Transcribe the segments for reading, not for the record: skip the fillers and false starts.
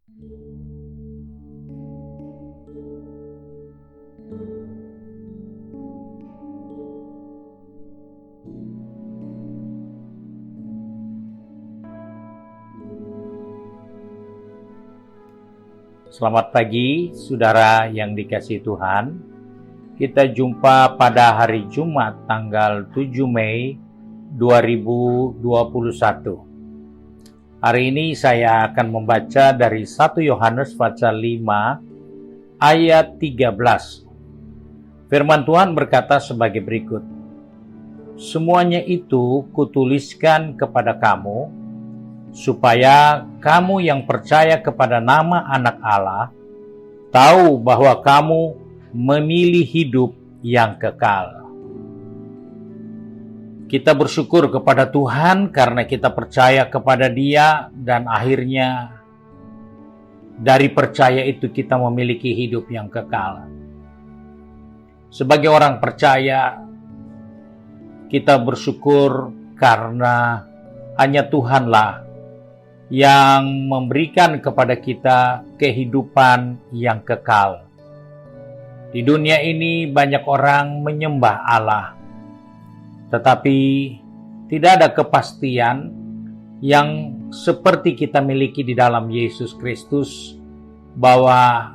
Selamat pagi, saudara yang dikasihi Tuhan. Kita jumpa pada hari Jumat tanggal 7 Mei 2021. Hari ini saya akan membaca dari 1 Yohanes pasal 5 ayat 13. Firman Tuhan berkata sebagai berikut. Semuanya itu kutuliskan kepada kamu, supaya kamu yang percaya kepada nama Anak Allah tahu bahwa kamu memilih hidup yang kekal. Kita bersyukur kepada Tuhan karena kita percaya kepada Dia, dan akhirnya dari percaya itu kita memiliki hidup yang kekal. Sebagai orang percaya, kita bersyukur karena hanya Tuhanlah yang memberikan kepada kita kehidupan yang kekal. Di dunia ini banyak orang menyembah Allah, tetapi tidak ada kepastian yang seperti kita miliki di dalam Yesus Kristus, bahwa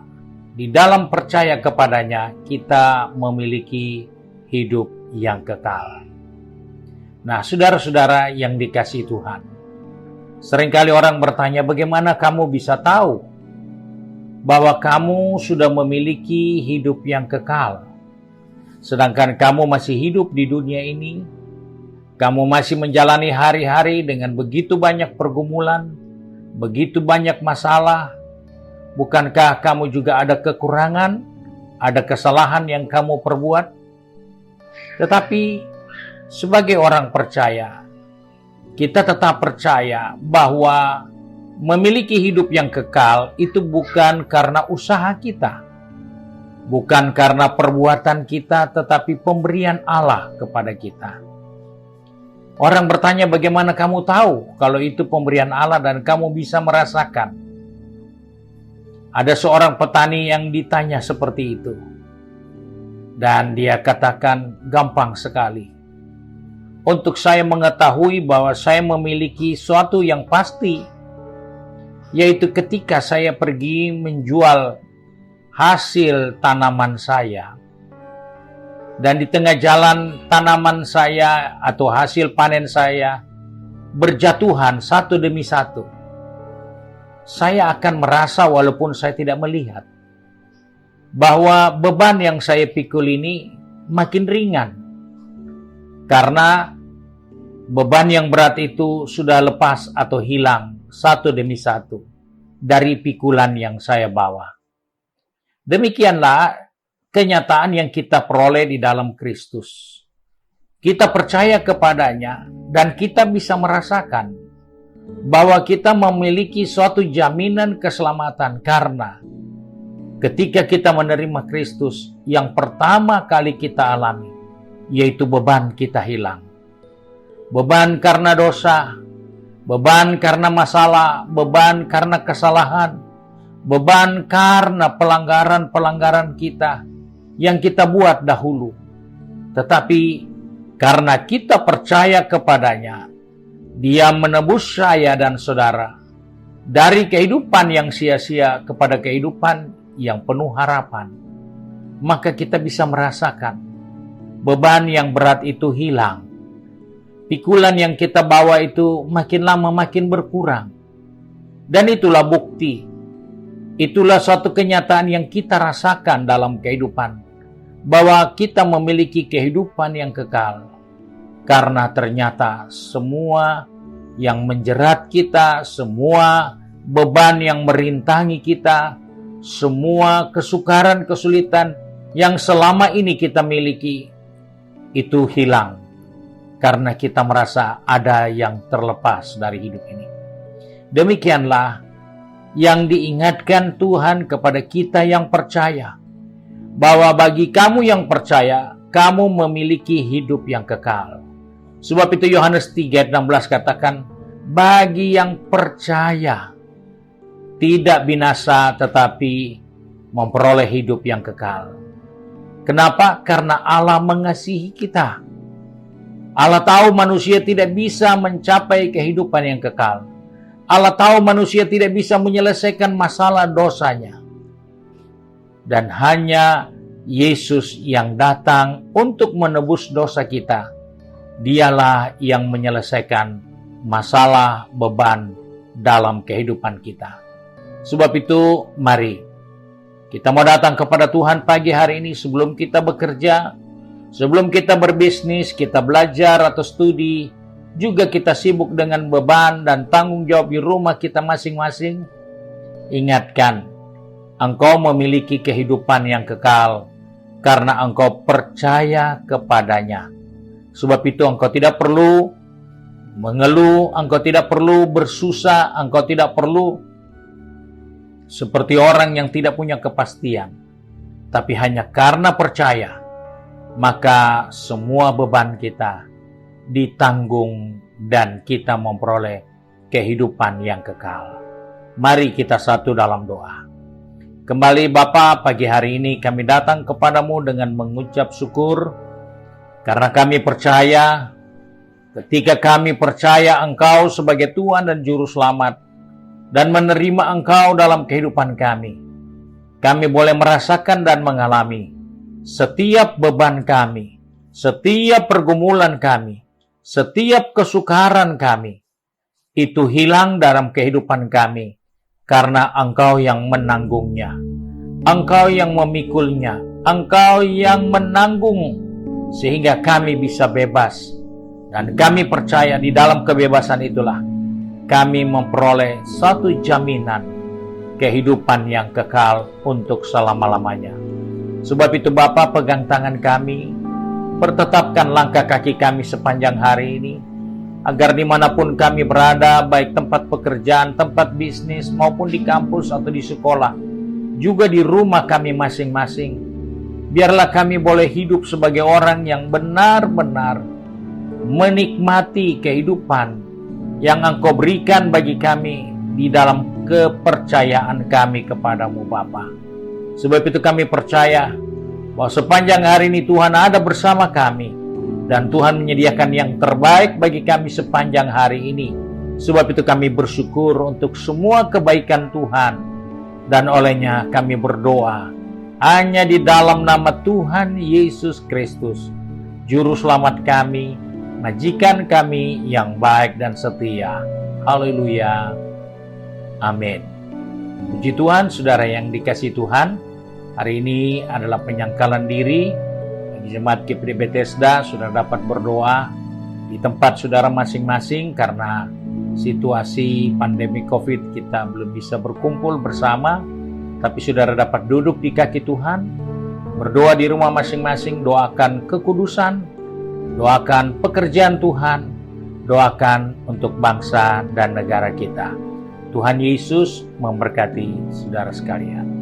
di dalam percaya kepadanya kita memiliki hidup yang kekal. Nah, saudara-saudara yang dikasihi Tuhan, seringkali orang bertanya, bagaimana kamu bisa tahu bahwa kamu sudah memiliki hidup yang kekal, sedangkan kamu masih hidup di dunia ini, kamu masih menjalani hari-hari dengan begitu banyak pergumulan, begitu banyak masalah. Bukankah kamu juga ada kekurangan, ada kesalahan yang kamu perbuat? Tetapi sebagai orang percaya, kita tetap percaya bahwa memiliki hidup yang kekal itu bukan karena usaha kita, bukan karena perbuatan kita, tetapi pemberian Allah kepada kita. Orang bertanya, bagaimana kamu tahu kalau itu pemberian Allah dan kamu bisa merasakan? Ada seorang petani yang ditanya seperti itu, dan dia katakan, gampang sekali. Untuk saya mengetahui bahwa saya memiliki suatu yang pasti, yaitu ketika saya pergi menjual hasil tanaman saya, dan di tengah jalan tanaman saya atau hasil panen saya berjatuhan satu demi satu, saya akan merasa, walaupun saya tidak melihat, bahwa beban yang saya pikul ini makin ringan. Karena beban yang berat itu sudah lepas atau hilang satu demi satu dari pikulan yang saya bawa. Demikianlah kenyataan yang kita peroleh di dalam Kristus. Kita percaya kepadanya dan kita bisa merasakan bahwa kita memiliki suatu jaminan keselamatan, karena ketika kita menerima Kristus, yang pertama kali kita alami yaitu beban kita hilang. Beban karena dosa, beban karena masalah, beban karena kesalahan, beban karena pelanggaran-pelanggaran kita yang kita buat dahulu. Tetapi karena kita percaya kepadanya, Dia menebus saya dan saudara dari kehidupan yang sia-sia kepada kehidupan yang penuh harapan. Maka kita bisa merasakan beban yang berat itu hilang. Pikulan yang kita bawa itu makin lama makin berkurang. Dan itulah bukti. Itulah suatu kenyataan yang kita rasakan dalam kehidupan, bahwa kita memiliki kehidupan yang kekal. Karena ternyata semua yang menjerat kita, semua beban yang merintangi kita, semua kesukaran, kesulitan yang selama ini kita miliki, itu hilang karena kita merasa ada yang terlepas dari hidup ini. Demikianlah yang diingatkan Tuhan kepada kita yang percaya, bahwa bagi kamu yang percaya, kamu memiliki hidup yang kekal. Sebab itu Yohanes 3:16 katakan, bagi yang percaya tidak binasa tetapi memperoleh hidup yang kekal. Kenapa? Karena Allah mengasihi kita. Allah tahu manusia tidak bisa mencapai kehidupan yang kekal. Allah tahu manusia tidak bisa menyelesaikan masalah dosanya. Dan hanya Yesus yang datang untuk menebus dosa kita. Dialah yang menyelesaikan masalah beban dalam kehidupan kita. Sebab itu, mari kita mau datang kepada Tuhan pagi hari ini sebelum kita bekerja, sebelum kita berbisnis, kita belajar atau studi, juga kita sibuk dengan beban dan tanggung jawab di rumah kita masing-masing. Ingatkan, engkau memiliki kehidupan yang kekal karena engkau percaya kepadanya. Sebab itu engkau tidak perlu mengeluh, engkau tidak perlu bersusah, engkau tidak perlu seperti orang yang tidak punya kepastian. Tapi hanya karena percaya, maka semua beban kita ditanggung dan kita memperoleh kehidupan yang kekal. Mari kita satu dalam doa. Kembali Bapa, pagi hari ini kami datang kepadamu dengan mengucap syukur karena kami percaya. Ketika kami percaya Engkau sebagai Tuhan dan Juru Selamat dan menerima Engkau dalam kehidupan kami boleh merasakan dan mengalami setiap beban kami, setiap pergumulan kami, setiap kesukaran kami, itu hilang dalam kehidupan kami karena Engkau yang menanggungnya, Engkau yang memikulnya, Engkau yang menanggung sehingga kami bisa bebas. Dan kami percaya di dalam kebebasan itulah kami memperoleh satu jaminan kehidupan yang kekal untuk selama-lamanya. Sebab itu Bapa, pegang tangan kami, pertetapkan langkah kaki kami sepanjang hari ini, agar dimanapun kami berada, baik tempat pekerjaan, tempat bisnis, maupun di kampus atau di sekolah, juga di rumah kami masing-masing, biarlah kami boleh hidup sebagai orang yang benar-benar menikmati kehidupan yang Engkau berikan bagi kami di dalam kepercayaan kami kepadamu Bapa. Sebab itu kami percaya bahwa sepanjang hari ini Tuhan ada bersama kami dan Tuhan menyediakan yang terbaik bagi kami sepanjang hari ini. Sebab itu kami bersyukur untuk semua kebaikan Tuhan dan olehnya kami berdoa hanya di dalam nama Tuhan Yesus Kristus, Juru Selamat kami, majikan kami yang baik dan setia. Haleluya. Amin. Puji Tuhan, saudara yang dikasihi Tuhan. Hari ini adalah penyangkalan diri bagi jemaat GPD Bethesda. Saudara dapat berdoa di tempat saudara masing-masing karena situasi pandemi COVID kita belum bisa berkumpul bersama. Tapi saudara dapat duduk di kaki Tuhan, berdoa di rumah masing-masing, doakan kekudusan, doakan pekerjaan Tuhan, doakan untuk bangsa dan negara kita. Tuhan Yesus memberkati saudara sekalian.